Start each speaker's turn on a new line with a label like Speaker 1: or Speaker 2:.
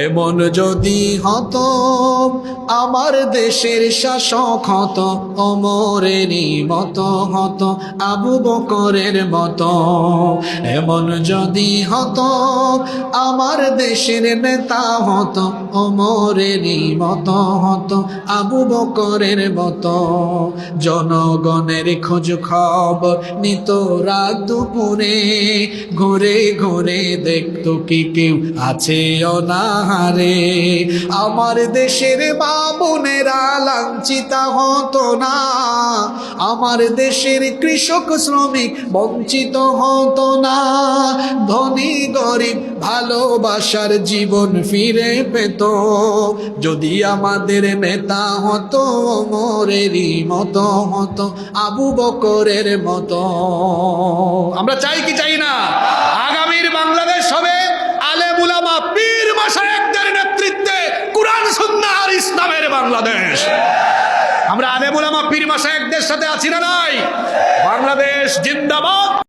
Speaker 1: এমন যদি হতো আমার দেশের শাসক হতো ওমরেরই মতো হতো আবু বকরের মতো। এমন যদি হতো আমার দেশের নেতা হতো ওমরেরই মতো হতো আবু বকরের মতো। জনগণের খোঁজ খবর নিত রাত দুপুরে, ঘুরে ঘুরে দেখতো কি কেউ আছে অনাহারে। আমার দেশের মা বোনেরা লাঞ্ছিত হতো না, আমার দেশের কৃষক শ্রমিক বঞ্চিত হতো না। ধনী গরিব ভালোবাসার জীবন ফিরে পেত যদি আমাদের নেতা হতো ওমরেরই মতো হতো আবু বকরের মতো। আমরা চাই কি চাই না আগামীর বাংলাদেশ হবে আলেম উলামা পীর মাশায়েখদের নেতৃত্বে কুরআন সুন্নাহ আর ইসলামের বাংলাদেশ। আমরা আলেম উলামা পীর মাশায়েখদের সাথে আছি না নাই? বাংলাদেশ জিন্দাবাদ।